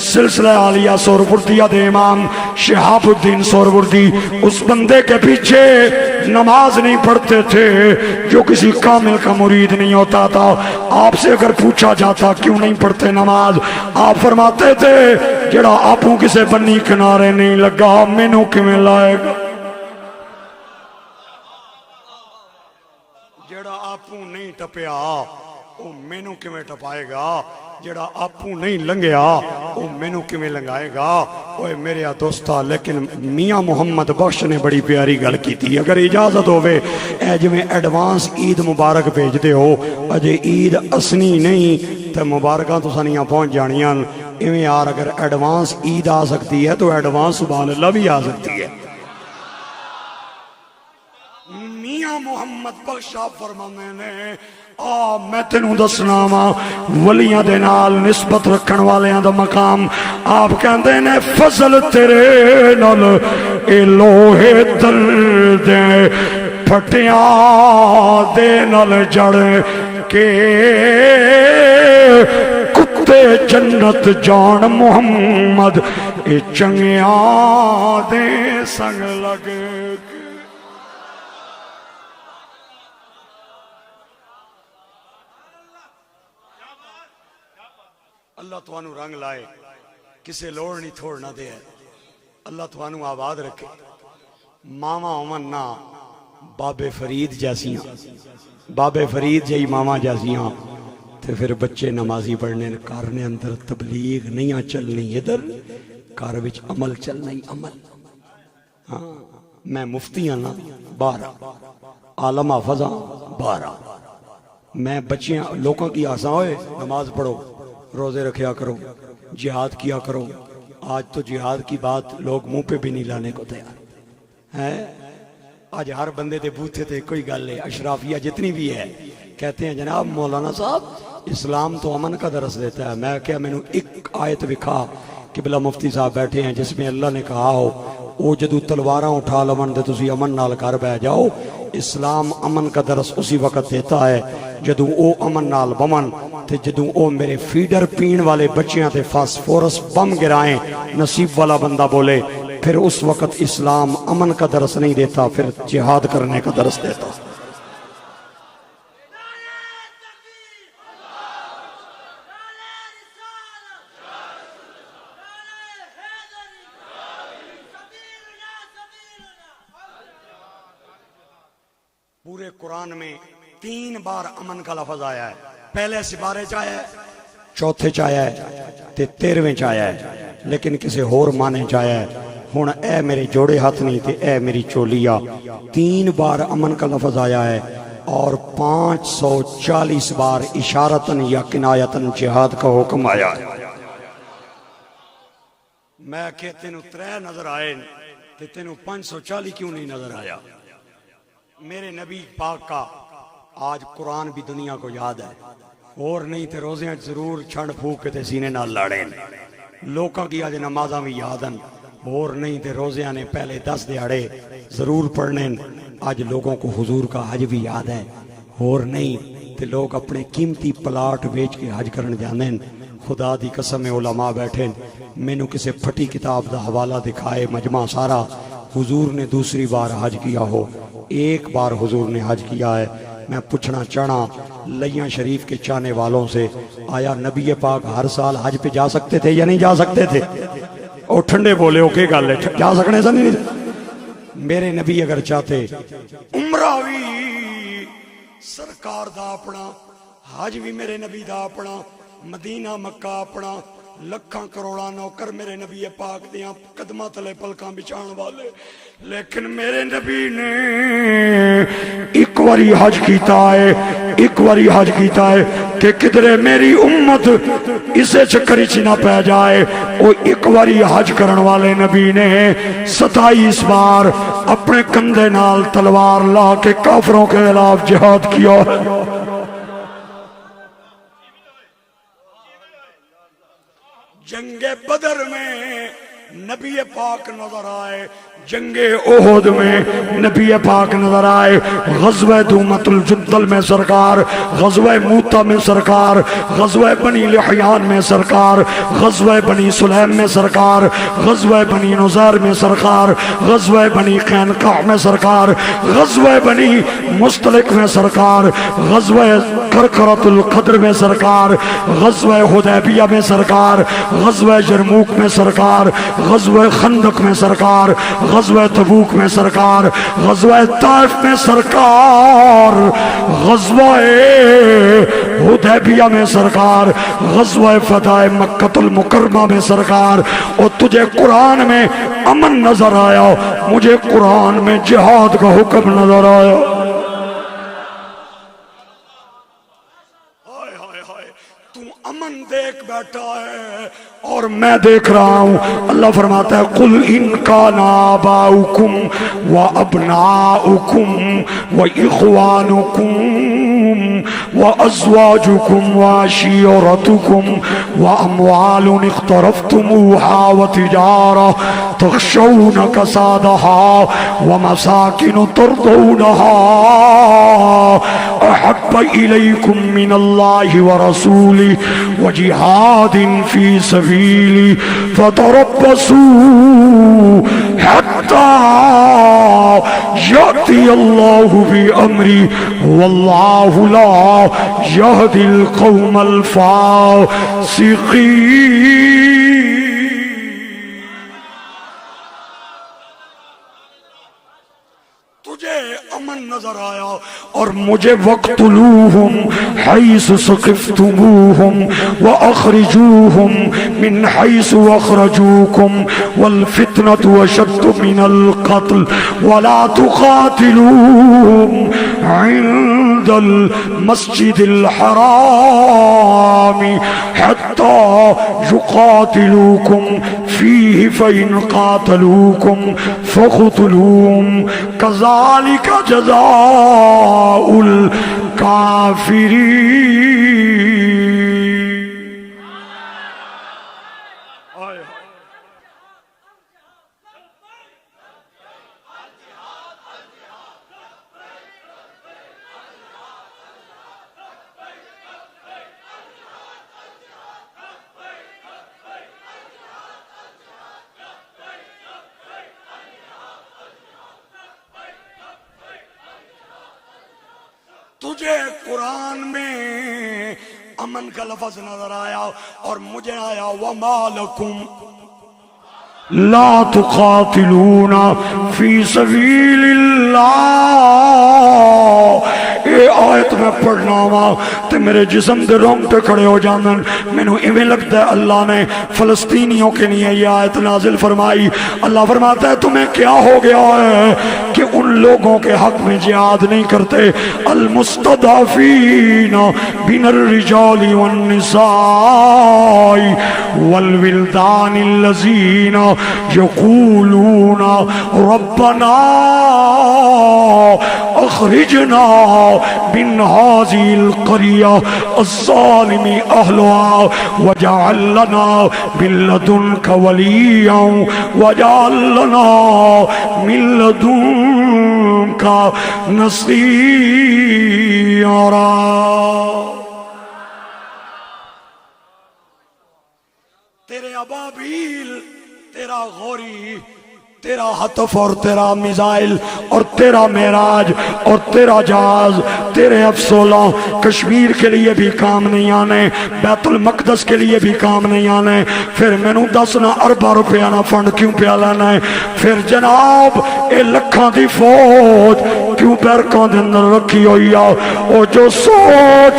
سلسلہ عالیہ سہروردیہ دے امام شہاب الدین سہروردی اس بندے کے پیچھے نماز نہیں پڑھتے تھے جو کسی کامل کا مرید نہیں ہوتا تھا. آپ سے اگر پوچھا جاتا کیوں نہیں پڑھتے نماز، آپ فرماتے تھے جڑا آپوں کسے بنی کنارے نہیں لگا مینوں کیویں لائے گا، جڑا آپوں نہیں ٹپیا او مینوں کیویں ٹپائے گا، جڑا آپوں نہیں لنگیا او مینوں کیویں لنگائے گا. اوے میرے دوستا لیکن میاں محمد بخش نے بڑی پیاری گل کی تھی. اگر اجازت ہوئے اے جو میں ایڈوانس عید مبارک بھیج دے ہو، اجے عید اسنی نہیں تے مبارکاں تو سنیاں پہنچ جانیاں. ایویں یار اگر ایڈوانس عید آ سکتی ہے تو ایڈوانس سبحان اللہ بھی آ سکتی ہے. میاں محمد بخش فرمانے نے میں تینوں دسنا وا ولیاں دے نال نسبت رکھن والیاں دا مقام. آپ کہندے نے فضل تیرے نال اے لوہے درد پھٹیاں دے نال جڑ کے کتے جنت جان محمد اے چنگیاں دے سنگ لگ. اللہ توانو رنگ لائے، کسے لوڑ نہیں تھوڑ نہ دے. اللہ توانو آباد رکھے. ماما امنا بابے فرید جیسیاں، بابے فرید جی ماما جیسیاں تے پھر بچے نمازی پڑھنے کارنے اندر تبلیغ نہیں چلنی، ادھر کار وچ عمل چلنا ہی عمل. ہاں میں مفتی ہاں نا 12 عالم حافظاں 12. میں بچیاں لوگوں کی آساں ہوئے نماز پڑھو، روزے رکھیا کرو، جہاد کیا کرو. آج تو جہاد کی بات لوگ منہ پہ بھی نہیں لانے کو تیار ہے. آج ہر بندے دے بوتھے تے کوئی گل ہے. اشرافیہ جتنی بھی ہے کہتے ہیں جناب مولانا صاحب اسلام تو امن کا درس دیتا ہے. میں کیا مینوں ایک آیت دکھا قبلہ مفتی صاحب بیٹھے ہیں جس میں اللہ نے کہا ہو او جدو تلواراں اٹھا لون تے تسی امن نال گھر بہ جاؤ. اسلام امن کا درس اسی وقت دیتا ہے جدو او امن نال بمن تے جدو او میرے فیڈر پین والے بچیاں تے فاسفورس بم گرائیں نصیب والا بندہ بولے، پھر اس وقت اسلام امن کا درس نہیں دیتا، پھر جہاد کرنے کا درس دیتا. پورے قرآن میں 3 بار امن کا لفظ آیا ہے. پہلے سپارے چاہیا ہے، چوتھے چاہیا ہے تے 13ویں چاہیا ہے، لیکن کسی ہور مانے چاہیا ہے. ہن اے میرے جوڑے ہاتھ نہیں تے اے میری چولیا 3 بار امن کا لفظ آیا ہے اور 540 بار اشارتن یا کنایتن جہاد کا حکم آیا ہے. میں کہ تینوں 3 نظر آئے تے تینوں 540 کیوں نہیں نظر آیا؟ میرے نبی پاک کا آج قرآن بھی دنیا کو یاد ہے، اور نہیں تے روزیاں ضرور چھنڈ پھوک کے تے سینے نال لاڑیں. لوکاں کی آج نمازاں بھی یادن، اور نہیں تے روزیاں نے پہلے 10 دیہڑے ضرور پڑھنے. آج لوگوں کو حضور کا حج بھی یاد ہے، اور نہیں تے لوگ اپنے قیمتی پلاٹ بیچ کے حج کرن جاندے. خدا دی قسم علماء بیٹھے مینوں کسے پھٹی کتاب دا حوالہ دکھائے مجمع سارا حضور نے دوسری بار حج کیا ہو، ایک بار حضور نے حج کیا ہے. میں پوچھنا چاہنا لیاں شریف کے چاہنے والوں سے، آیا نبی پاک ہر سال حج پہ جا سکتے تھے یا نہیں جا سکتے تھے؟ او ٹھنڈے بولے ہو کہ گل ہے، جا سکنے سے نہیں. میرے نبی اگر چاہتے عمرہ بھی سرکار دا اپنا، حج بھی میرے نبی دا اپنا، مدینہ مکہ اپنا، لکھاں کروڑاں نوکر میرے نبی پاک دیاں قدمہ تلے پلکاں بچھان والے. لیکن میرے نبی نے ایک واری حج کیتا ہے، ایک واری حج کیتا ہے کہ کدرے میری امت اسے چکری چی نہ پہ جائے. وہ ایک واری حج کرن والے نبی نے 27 بار اپنے کندھے نال تلوار لا کے کافروں کے خلاف جہاد کیا. جنگ بدر میں نبی پاک نظر آئے، جنگ احد میں نبی پاک نظر آئے، غزوہ دومت الجندل میں سرکار، غزوہ موتا میں سرکار، غزوہ بنی لحیان میں سرکار، غزوہ بنی سلیم میں سرکار، غزوہ بنی نظیر میں سرکار، غزوہ بنی قینقاع میں سرکار، غزوہ بنی مستلق میں سرکار، غزوہ کرکرۃ القدر میں سرکار، غزوہ حدیبیہ میں سرکار، غزوہ جرموک میں سرکار، غزوہ خندق میں سرکار، غزوہ تبوک میں سرکار، غزوہ طائف میں سرکار، غزوہ حدیبیہ میں سرکار، غزوہ فتح مکہ المکرمہ میں سرکار۔ اور تجھے قرآن میں امن نظر آیا، مجھے قرآن میں جہاد کا حکم نظر آیا۔ تو امن دیکھ بیٹھا ہے اور میں دیکھ رہا ہوں۔ اللہ فرماتا ہے قُلْ إِنْ كَانَ آبَاؤُكُمْ وَأَبْنَاؤُكُمْ وَإِخْوَانُكُمْ وَأَزْوَاجُكُمْ وَعَشِيرَتُكُمْ وَأَمْوَالٌ اقْتَرَفْتُمُوهَا وَتِجَارَةٌ تَخْشَوْنَ كَسَادَهَا وَمَسَاكِنُ تَرْضَوْنَهَا أَحَبَّ إِلَيْكُمْ مِنَ اللَّهِ وَرَسُولِهِ وَجِهَادٍ فِي سَبِيلِهِ فَتَرَبَّصُوا حَتَّى يَأْتِيَ اللَّهُ بِأَمْرِهِ وَاللَّهُ لَا يَهْدِي الْقَوْمَ الْفَاسِقِينَ۔ تجھے امن نظر آیا اور مجھے وَاقْتُلُوهُمْ حَيْثُ ثَقِفْتُمُوهُمْ وَأَخْرِجُوهُمْ مِنْ حَيْثُ أَخْرَجُوكُمْ وَالْفِتْنَةُ أَشَدُّ مِنَ الْقَتْلِ وَلَا تُقَاتِلُوهُمْ عِنْدَ الْمَسْجِدِ الْحَرَامِ حَتَّى يُقَاتِلُوكُمْ فِيهِ فَإِنْ قَاتَلُوكُمْ فَاقْتُلُوهُمْ كَذَلِكَ جَزَاءُ الْكَافِرِينَ۔ تجھے قرآن میں امن کا لفظ نظر آیا اور مجھے آیا وَمَا لَكُمْ لا تقاتلون فی سبیل اللہ۔ اے آیت میں پڑھنا ہوا تے میرے جسم دے رونگٹے کھڑے ہو جاندن۔ میں نو ایویں لگتا ہے اللہ نے فلسطینیوں کے لیے یہ آیت نازل فرمائی۔ اللہ فرماتا ہے تمہیں کیا ہو گیا ہے کہ ان لوگوں کے حق میں جہاد نہیں کرتے؟ المستضعفین من الرجال والنساء والولدان الذین یقولون ربنا اخرجنا من هذه القرية الظالم أهلها واجعل لنا من لدنك وليا واجعل لنا من لدنك نصيرا۔ تیرے ابابیل، تیرا غوری، تیرا حطف اور تیرا میزائل اور تیرا معراج اور تیرا جہاز، تیرے افسولہ کشمیر کے لیے بھی کام نہیں آنے، بیت المقدس کے لیے بھی کام نہیں آنے۔ پھر میں نو 10 اربہ روپیہ نہ فنڈ کیوں پیا لینا ہے؟ پھر جناب اے لکھاں دی فوج کیوں بیرکاں دے اندر رکھی ہوئی ہے؟ او جو سوچ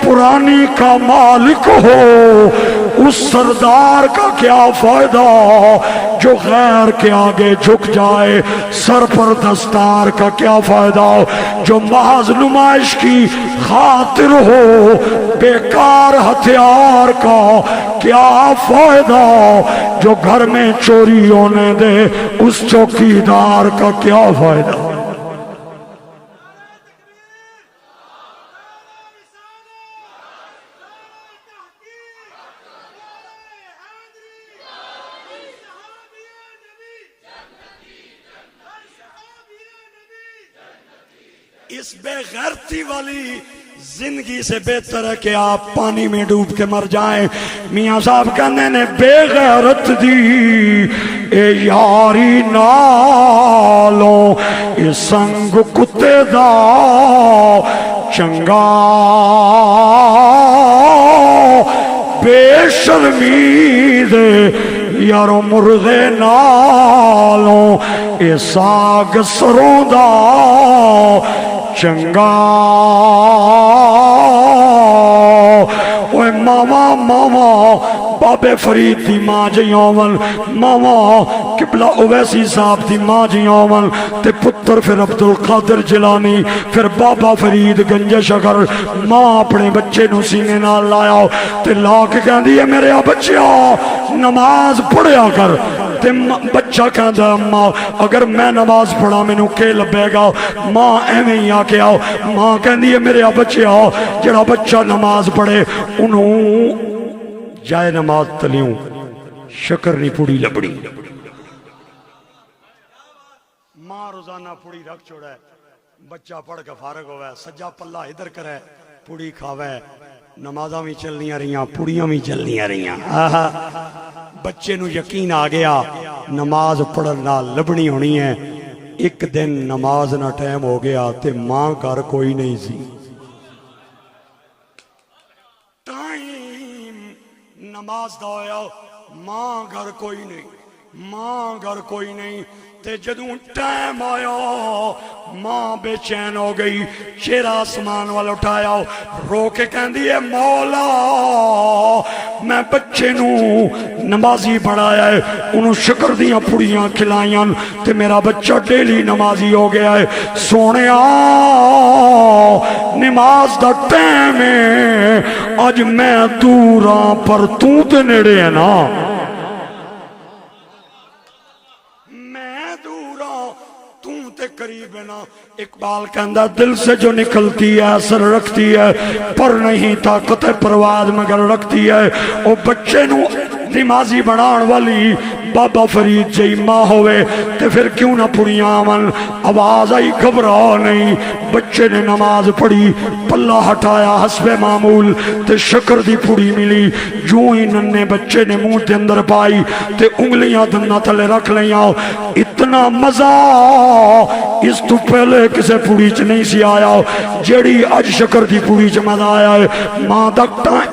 پرانی کا مالک ہو اس سردار کا کیا فائدہ جو غیر کے آگے جھک جائے؟ سر پر دستار کا کیا فائدہ جو محض نمائش کی خاطر ہو؟ بیکار ہتھیار کا کیا فائدہ جو گھر میں چوری ہونے دے؟ اس چوکیدار کا کیا فائدہ؟ اس بے غیرتی والی زندگی سے بہتر ہے کہ آپ پانی میں ڈوب کے مر جائیں. میاں صاحب کہنے نے بے غیرت دی اے یاری نالوں اے سنگ کتے دا چنگا بے شرمی دے یارو مرغے نالوں اے ساگ سروں دا چنگا. اوے ماما ماما بابے فرید دی ماں جیون ماما قبلہ اویسی صاحب دی ماں جیون تے پتر پھر عبدالقادر جیلانی پھر بابا فرید گنج شکر. ماں اپنے بچے نو سینے نال لایا تے لا کے کہندی ہے میرے بچیا نماز پڑھیا کر. تے بچہ کہندا اماں اگر میں نماز پڑھا مینوں کے لبے گا. ماں ایویں ہی آ کے آؤ. ماں کہندی ہے میرے بچیا جڑا بچہ نماز پڑھے انہوں جائے نماز تلیوں شکر نہیں پوڑی لبڑی. ماں روزانہ پوڑی رکھ چھوڑا ہے. بچہ پڑھ کے فارغ ہوا ہے سجا پلہ ادھر کرے پوڑی کھاوے نمازاں بھی چلنیاں رہیاں پوڑیاں بھی چلنیاں رہیاں. بچے نو یقین آ گیا نماز پڑھنا لبنی ہونی ہے. ایک دن نماز نہ ٹائم ہو گیا تے ماں گھر کوئی نہیں سی. ٹائم نماز دا ہویا ماں گھر کوئی نہیں ماں گھر کوئی نہیں. تے جدوں ٹائم آیا ماں بے چین ہو گئی. چہرہ آسمان والا اٹھایا رو کے کہندی ہے مولا میں بچے نو نمازی بڑھایا ہے انہوں شکر دیاں پڑیاں کھلائیاں تے میرا بچہ ڈیلی نمازی ہو گیا ہے. سونیا نماز دا ٹائم ہے اج میں دوراں پر تو تے نیڑے ہے نا. قریب ہے نا. اقبال کہندہ دل سے جو نکلتی ہے اثر رکھتی ہے پر نہیں طاقت پرواز مگر رکھتی ہے. او بچے نو نمازی بنان والی بابا فرید جی ماں ہوئے تے پھر کیوں نہ پڑیاں آمن. آواز آئی گھبرا نہیں. بچے نے نماز پڑھی پلہ ہٹایا حسب معمول تے شکر دی پڑی ملی. جو ہی ننے بچے نے منہ دے اندر پائی تے انگلیاں دنہ تلے رکھ لیاں. اتنا مزہ اس تو پہلے کسے پوڑی چ نہیں سی آیا جیڑی اج شکر دی پوڑی چ مزہ آیا ہے. ماں دا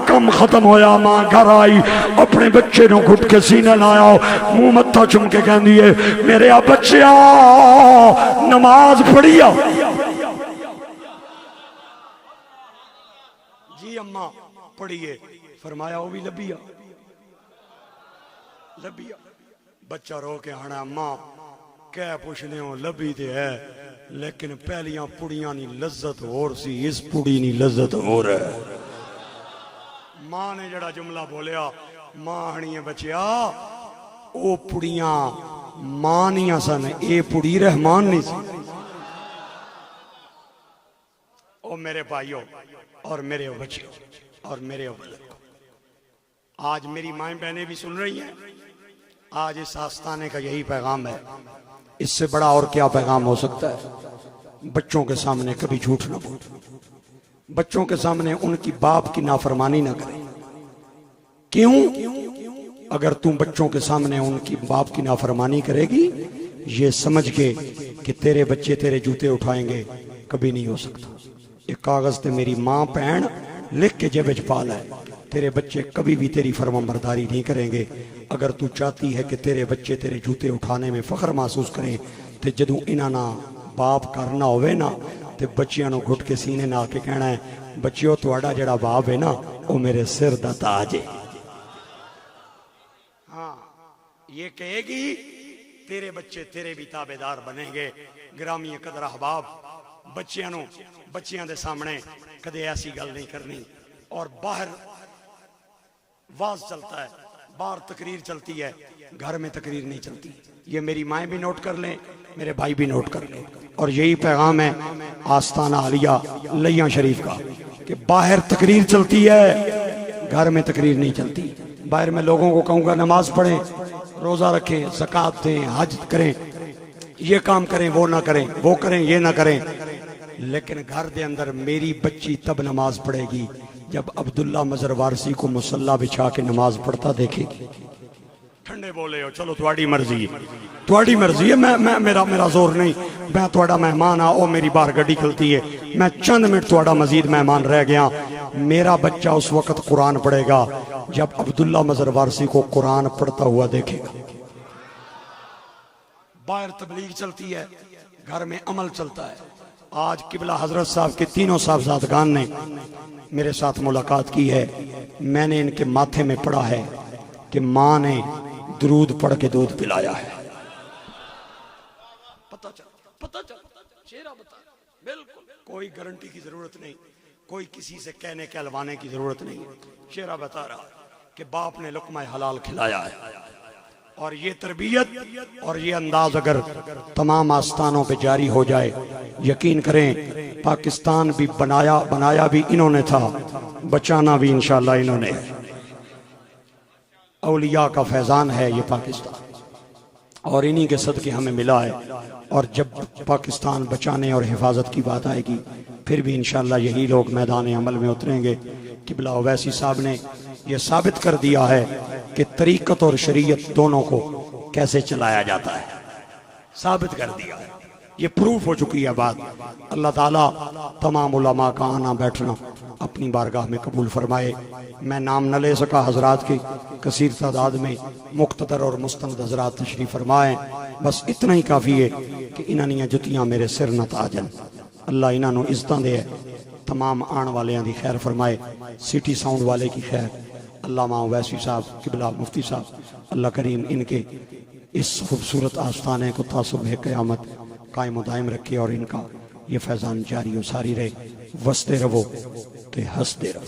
کم ختم ہویا ماں گھر آئی اپنے بچے نو گھٹ کے سینے لایا منہ متھا چم کے کہندی ہے میرے بچیا نماز پڑھیا. جی اماں پڑھیے. فرمایا وہ بھی لبیا لبیا. بچہ رو کے آنا اماں کہہ پوچھنے ہوں لبی تے ہے لیکن پہلیاں پڑیاں نہیں لذت اور سی اس پڑی نہیں لذت اور ہے. ماں نے جڑا جملہ بولیا ماں ہنی ہے بچیا او پڑیاں ماں نہیں آسان ہے اے پڑی رحمان نہیں سی. او میرے بھائیوں اور میرے بچیوں اور میرے بلکوں آج میری مائیں بہنیں بھی سن رہی ہیں. آج اس آستانے کا یہی پیغام ہے. اس سے بڑا اور کیا پیغام ہو سکتا ہے. بچوں کے سامنے کبھی جھوٹ نہ بول. بچوں کے سامنے ان کی باپ کی نافرمانی نہ کریں. کیوں؟ اگر تم بچوں کے سامنے ان کی باپ کی نافرمانی کرے گی یہ سمجھ کے کہ تیرے بچے تیرے جوتے اٹھائیں گے کبھی نہیں ہو سکتا. ایک کاغذ تے میری ماں پہن لکھ کے جیب وچ پا لے. تیرے بچے کبھی بھی تیری فرمانبرداری نہیں کریں گے. اگر تو چاہتی ہے کہ تیرے بچے تیرے جوتے اٹھانے میں فخر محسوس کریں تے جدوں انہاں نہ باپ کرنا ہوئے نا تے بچیاں نو گھٹ کے سینے نہ کے کہنا ہے بچیو تہاڈا جڑا باپ ہے نا وہ میرے سر دا تاج ہے. ہاں یہ کہے گی تیرے بچے تیرے بھی تابعدار بنیں گے. گرامی قدر احباب بچیاں دے سامنے کدے ایسی گل نہیں کرنی. اور باہر واز چلتا ہے باہر تقریر چلتی ہے گھر میں تقریر نہیں چلتی. یہ میری مائیں بھی نوٹ کر لیں میرے بھائی بھی نوٹ کر لیں. اور یہی پیغام ہے آستانہ عالیہ لیاں شریف کا کہ باہر تقریر چلتی ہے گھر میں تقریر نہیں چلتی. باہر میں لوگوں کو کہوں گا نماز پڑھیں روزہ رکھیں زکوٰۃ دیں حج کریں یہ کام کریں وہ نہ کریں وہ کریں یہ نہ کریں لیکن گھر دے اندر میری بچی تب نماز پڑھے گی جب عبداللہ مظہر وارسی کو مصلی بچھا کے نماز پڑھتا دیکھے گی۔ ٹھنڈے بولے ہو، چلو تھوڑی مرضی ہے، تھوڑی مرضی ہے، میرا زور نہیں، میں تھوڑا مہمان او میری باہر گڈی کھلتی ہے، میں چند منٹ تھوڑا مزید مہمان رہ گیا۔ میرا بچہ اس وقت قرآن پڑھے گا جب عبداللہ مظہر وارسی کو قرآن پڑھتا ہوا دیکھے گا۔ باہر تبلیغ چلتی ہے، گھر میں عمل چلتا ہے۔ آج قبلہ حضرت صاحب کے تینوں صاحبزادگان نے میرے ساتھ ملاقات کی ہے، میں نے ان کے ماتھے میں پڑھا ہے کہ ماں نے درود پڑھ کے دودھ پلایا ہے۔ پتہ چل چہرہ بتا، بالکل کوئی گارنٹی کی ضرورت نہیں، کوئی کسی سے کہنے کہلوانے کی ضرورت نہیں، چہرہ بتا رہا کہ باپ نے لقمہ حلال کھلایا ہے۔ اور یہ تربیت اور یہ انداز اگر تمام آستانوں پہ جاری ہو جائے، یقین کریں پاکستان بھی بنایا بھی انہوں نے تھا، بچانا بھی انشاءاللہ انہوں نے ہے۔ اولیاء کا فیضان ہے یہ پاکستان، اور انہی کے صدقے ہمیں ملا ہے۔ اور جب پاکستان بچانے اور حفاظت کی بات آئے گی پھر بھی انشاءاللہ یہی لوگ میدان عمل میں اتریں گے۔ قبلہ اویسی صاحب نے یہ ثابت کر دیا ہے کہ طریقت اور شریعت دونوں کو کیسے چلایا جاتا ہے، ثابت کر دیا ہے، یہ پروف ہو چکی ہے بات۔ اللہ تعالیٰ تمام علماء کا آنا بیٹھنا اپنی بارگاہ میں قبول فرمائے۔ میں نام نہ لے سکا حضرات کی کثیر تعداد میں مقتدر اور مستند حضرات تشریف فرمائیں، بس اتنا ہی کافی ہے کہ انہاں جتیاں میرے سر نہ تاجن۔ اللہ انہاں نو عزتاں دے، تمام آن والیاں دی خیر فرمائے، سٹی ساؤنڈ والے کی خیر، علامہ اویسی صاحب قبلہ مفتی صاحب، اللہ کریم ان کے اس خوبصورت آستانے کو تا صبح قیامت قائم و دائم رکھے، اور ان کا یہ فیضان جاری و ساری رہے۔ وستے رہو تے ہستے رہو۔